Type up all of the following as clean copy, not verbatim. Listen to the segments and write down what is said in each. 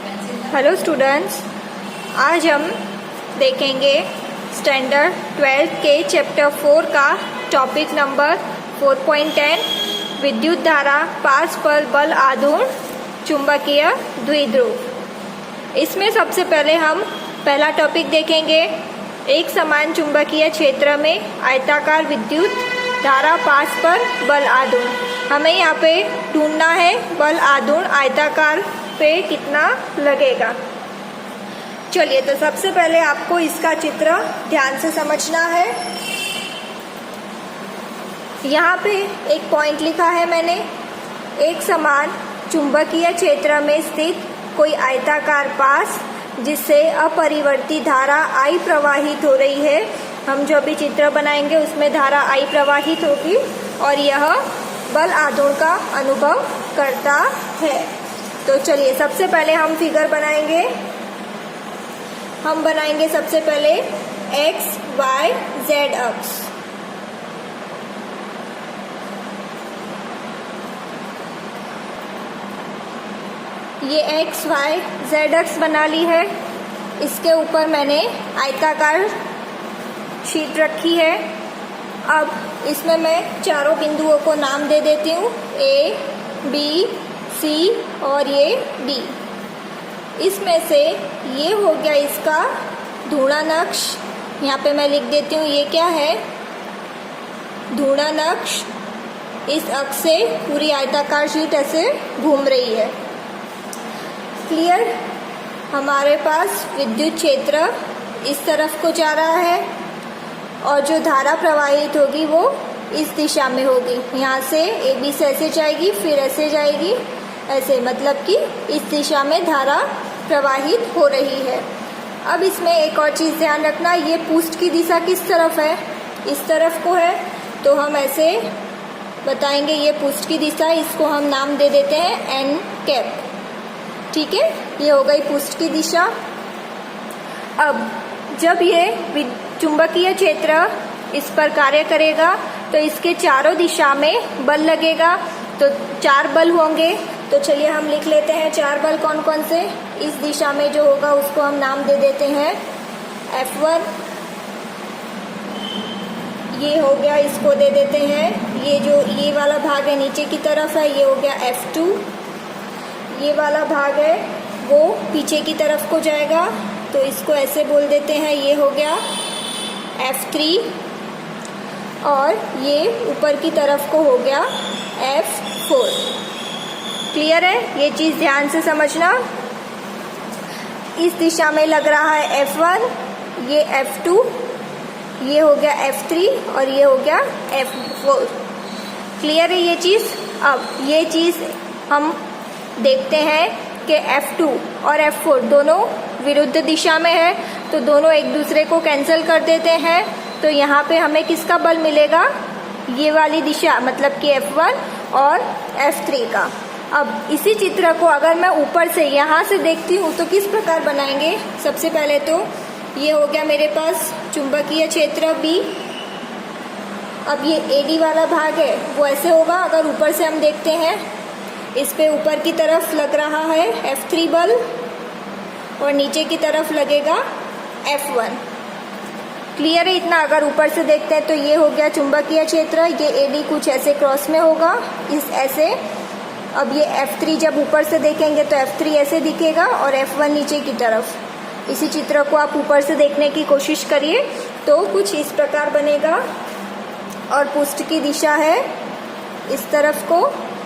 Hello students, आज हम देखेंगे स्टैंडर्ड 12 के चैप्टर 4 का टॉपिक नंबर 4.10 विद्युत धारा पास पर बल आघूर्ण चुंबकीय द्विध्रुव। इसमें सबसे पहले हम पहला टॉपिक देखेंगे, एक समान चुंबकीय क्षेत्र में आयताकार विद्युत धारा पास पर बल आघूर्ण। हमें यहाँ पे ढूंढना है बल आघूर्ण आयताकार पे कितना लगेगा। चलिए, तो सबसे पहले आपको इसका चित्र ध्यान से समझना है। यहाँ पे एक पॉइंट लिखा है मैंने, एक समान चुंबकीय क्षेत्र में स्थित कोई आयताकार पास जिससे अपरिवर्ती धारा I प्रवाहित हो रही है। हम जो भी चित्र बनाएंगे उसमें धारा I प्रवाहित होगी और यह बल आघूर्ण का अनुभव करता है। तो चलिए, सबसे पहले हम फिगर बनाएंगे। हम बनाएंगे सबसे पहले x, y, z अक्ष। ये x, y, z अक्ष बना ली है। इसके ऊपर मैंने आयताकार शीट रखी है। अब इसमें मैं चारों बिंदुओं को नाम दे देती हूँ, A, B, C और ये D। इसमें से ये हो गया इसका घूर्णन अक्ष। यहाँ पे मैं लिख देती हूँ, ये क्या है, घूर्णन अक्ष। इस अक्ष से पूरी आयताकार शीट ऐसे घूम रही है। क्लियर? हमारे पास विद्युत क्षेत्र इस तरफ को जा रहा है और जो धारा प्रवाहित होगी वो इस दिशा में होगी। यहाँ से AB से ऐसे जाएगी, फिर ऐसे जाएगी, ऐसे, मतलब कि इस दिशा में धारा प्रवाहित हो रही है। अब इसमें एक और चीज़ ध्यान रखना, ये पृष्ठ की दिशा किस तरफ है, इस तरफ को है। तो हम ऐसे बताएंगे, ये पृष्ठ की दिशा, इसको हम नाम दे देते हैं N कैप। ठीक है, ये हो गई पृष्ठ की दिशा। अब जब ये चुंबकीय क्षेत्र इस पर कार्य करेगा तो इसके चारों दिशा में बल लगेगा, तो 4 बल होंगे। तो चलिए हम लिख लेते हैं 4 बल कौन कौन से। इस दिशा में जो होगा उसको हम नाम दे देते हैं F1। ये हो गया, इसको दे देते हैं, ये जो ये वाला भाग है नीचे की तरफ है, ये हो गया F2। ये वाला भाग है वो पीछे की तरफ को जाएगा, तो इसको ऐसे बोल देते हैं, ये हो गया F3। और ये ऊपर की तरफ को हो गया F4। क्लियर है? ये चीज़ ध्यान से समझना। इस दिशा में लग रहा है F1, ये F2, ये हो गया F3 और ये हो गया F4। क्लियर है ये चीज़? अब ये चीज़ हम देखते हैं कि F2 और F4 दोनों विरुद्ध दिशा में है, तो दोनों एक दूसरे को कैंसिल कर देते हैं। तो यहाँ पे हमें किसका बल मिलेगा, ये वाली दिशा, मतलब कि F1 और F3 का। अब इसी चित्र को अगर मैं ऊपर से यहाँ से देखती हूँ तो किस प्रकार बनाएंगे। सबसे पहले तो ये हो गया मेरे पास चुंबकीय क्षेत्र B। अब ये AD वाला भाग है वो ऐसे होगा, अगर ऊपर से हम देखते हैं, इस पे ऊपर की तरफ लग रहा है F3 बल और नीचे की तरफ लगेगा F1। क्लियर है इतना? अगर ऊपर से देखते हैं तो ये हो गया चुंबकीय क्षेत्र, ये AD कुछ ऐसे क्रॉस में होगा, इस ऐसे। अब ये F3 जब ऊपर से देखेंगे तो F3 ऐसे दिखेगा और F1 नीचे की तरफ। इसी चित्र को आप ऊपर से देखने की कोशिश करिए तो कुछ इस प्रकार बनेगा। और पृष्ठ की दिशा है इस तरफ को,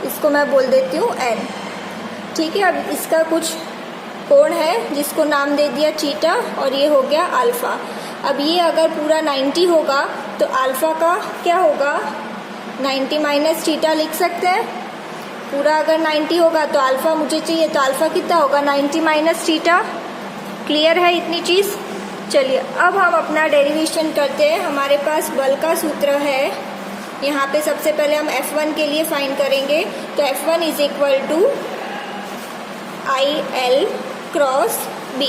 इसको मैं बोल देती हूँ N। ठीक है, अब इसका कुछ कोण है जिसको नाम दे दिया थीटा और ये हो गया अल्फा। अब ये अगर पूरा 90 होगा तो अल्फा का क्या होगा, 90 माइनस थीटा लिख सकते हैं। पूरा अगर 90 होगा तो अल्फा मुझे चाहिए, तो अल्फा कितना होगा, 90 माइनस थीटा। क्लियर है इतनी चीज़? चलिए अब हम अपना डेरिवेशन करते हैं। हमारे पास बल का सूत्र है, यहाँ पे सबसे पहले हम F1 के लिए फाइंड करेंगे। तो F1 is equal to IL cross B।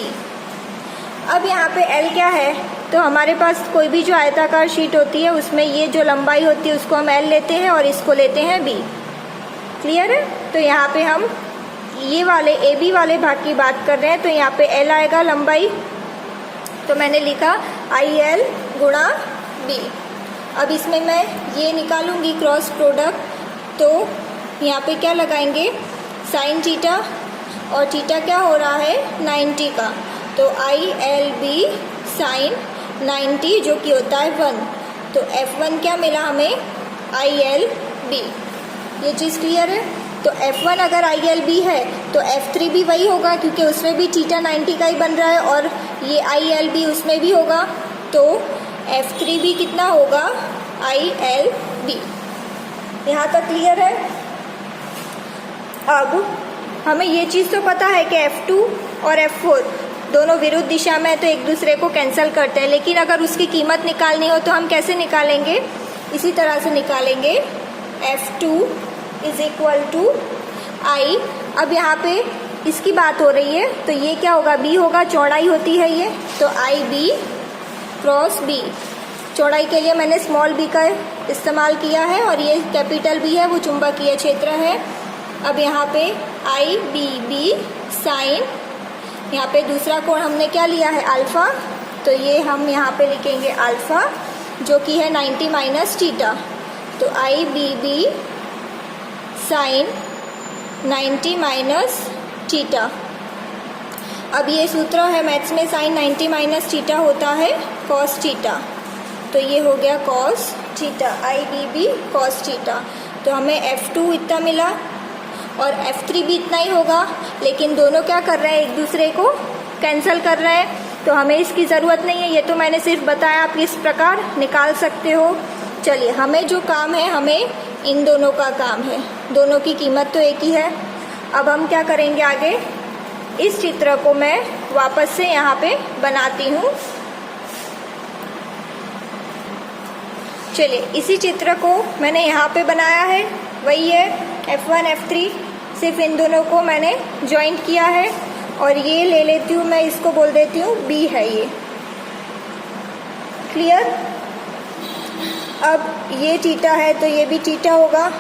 अब यहाँ पे L क्या है, तो हमारे पास कोई भी जो आयताकार शीट होती है उसमें ये जो लंबाई होती है उसको हम L लेते हैं और इसको लेते हैं B। क्लियर है? तो यहाँ पे हम ये वाले AB वाले भाग की बात कर रहे हैं तो यहाँ पे L आएगा लंबाई, तो मैंने लिखा IL गुणा B। अब इसमें मैं ये निकालूंगी क्रॉस प्रोडक्ट, तो यहाँ पे क्या लगाएंगे साइन थीटा, और थीटा क्या हो रहा है 90 का, तो ILB साइन 90 जो कि होता है 1, तो F1 क्या मिला हमें ILB। ये चीज़ क्लियर है। तो F1 अगर ILB है तो F3 भी वही होगा, क्योंकि उसमें भी थीटा 90 का ही बन रहा है और ये ILB उसमें भी होगा, तो F3 भी कितना होगा ILB। यहाँ तक क्लियर है। अब हमें ये चीज़ तो पता है कि F2 और F4 दोनों विरुद्ध दिशा में, तो एक दूसरे को कैंसिल करते हैं, लेकिन अगर उसकी कीमत निकालनी हो तो हम कैसे निकालेंगे, इसी तरह से निकालेंगे। F2 is equal to I। अब यहाँ पे इसकी बात हो रही है तो ये क्या होगा B होगा, चौड़ाई होती है ये, तो IB क्रॉस B। चौड़ाई के लिए मैंने स्मॉल b का इस्तेमाल किया है और ये कैपिटल B है, वो चुंबकीय क्षेत्र है। अब यहाँ पे IBB साइन, यहाँ पे दूसरा कोण हमने क्या लिया है अल्फ़ा, तो ये हम यहाँ पे लिखेंगे अल्फ़ा जो कि है 90 माइनस थीटा, तो IBB साइन 90 माइनस थीटा। अब ये सूत्र है मैथ्स में, साइन 90 माइनस थीटा होता है कॉस थीटा, तो ये हो गया cos theta, IBB cos theta. तो हमें F2 इतना मिला और F3 भी इतना ही होगा, लेकिन दोनों क्या कर रहे हैं एक दूसरे को कैंसिल कर रहे हैं, तो हमें इसकी ज़रूरत नहीं है, ये तो मैंने सिर्फ बताया आप इस प्रकार निकाल सकते हो। चलिए, हमें जो काम है हमें इन दोनों का काम है, दोनों की कीमत तो एक ही है। अब हम क्या करेंगे आगे, इस चित्र को मैं वापस से यहाँ पे बनाती हूँ। चलिए, इसी चित्र को मैंने यहाँ पे बनाया है, वही है F1 F3, सिर्फ इन दोनों को मैंने जॉइंट किया है और ये ले लेती हूँ मैं, इसको बोल देती हूँ B है ये। क्लियर। अब ये थीटा है तो ये भी थीटा होगा।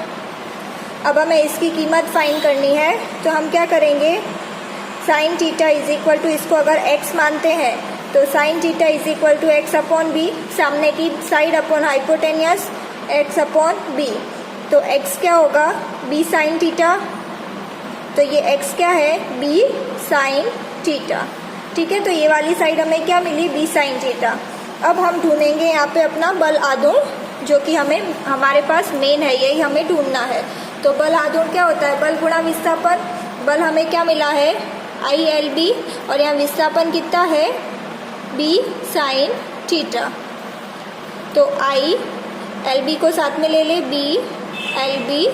अब हमें इसकी कीमत फाइंड करनी है, तो हम क्या करेंगे, sine theta is equal to, इसको अगर x मानते हैं तो sine theta is equal to x upon B, सामने की side upon hypotenuse x upon B, तो x क्या होगा b साइन थीटा, तो ये x क्या है b साइन थीटा। ठीक है, तो ये वाली साइड हमें क्या मिली b साइन थीटा। अब हम ढूंढेंगे यहाँ पे अपना बल आघूर्ण, जो कि हमारे पास मेन है, यही हमें ढूंढना है। तो बल आघूर्ण क्या होता है, बल गुणा विस्थापन। बल हमें क्या मिला है ILB और यहाँ विस्थापन कितना है b साइन थीटा, तो ILB को साथ में ले ले, b LB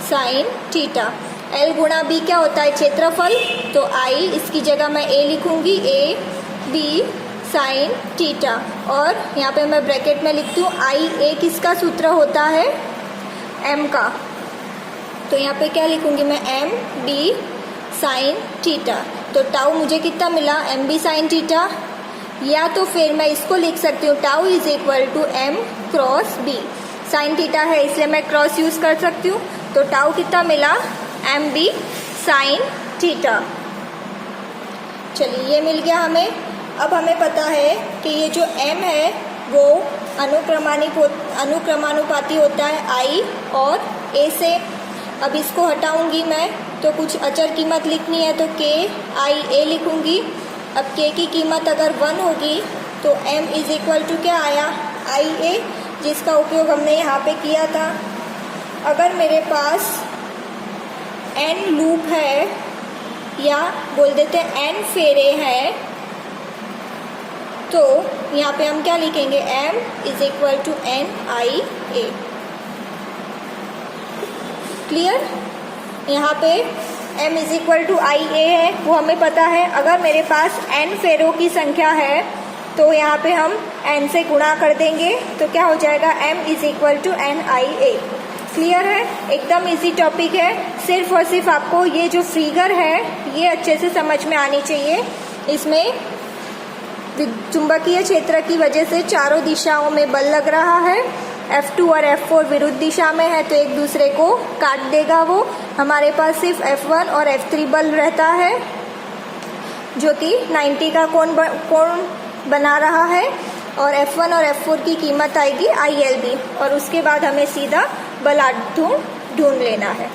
sine theta. L गुणा B क्या होता है क्षेत्रफल, तो I इसकी जगह मैं A लिखूंगी, A B साइन थीटा, और यहाँ पे मैं ब्रैकेट में लिखती हूँ IA किसका सूत्र होता है M का, तो यहाँ पे क्या लिखूंगी मैं M B साइन थीटा। तो टाउ मुझे कितना मिला MB साइन थीटा, या तो फिर मैं इसको लिख सकती हूँ tau is equal to M cross B। Sine theta है इसलिए मैं क्रॉस यूज़ कर सकती हूँ, तो टाउ कितना मिला MB साइन थीटा। चलिए, ये मिल गया हमें। अब हमें पता है कि ये जो M है वो अनुक्रमानुपाती होता है I और A से। अब इसको हटाऊंगी मैं, तो कुछ अचर कीमत लिखनी है, तो KIA लिखूंगी। अब K की कीमत अगर 1 होगी तो M इज इक्वल टू क्या आया IA, जिसका उपयोग हमने यहाँ पे किया था। अगर मेरे पास N लूप है, या बोल देते हैं N फेरे हैं, तो यहाँ पे हम क्या लिखेंगे M is equal to NIA। Clear. यहाँ पे M is equal to IA है, वो हमें पता है। अगर मेरे पास N फेरों की संख्या है तो यहाँ पे हम N से गुणा कर देंगे, तो क्या हो जाएगा M is equal to NIA। Clear है, एकदम इजी टॉपिक है। सिर्फ और सिर्फ आपको ये जो फिगर है ये अच्छे से समझ में आनी चाहिए। इसमें चुंबकीय क्षेत्र की वजह से चारों दिशाओं में बल लग रहा है F2 और F4 विरुद्ध दिशा में है तो एक दूसरे को काट देगा वो। हमारे पास सिर्फ F1 और F3 बल रहता है जो कि 90 का कोण बना रहा है, और F1 और F4 की कीमत आएगी ILB, और उसके बाद हमें सीधा बल आघूर्ण ढूंढ लेना है।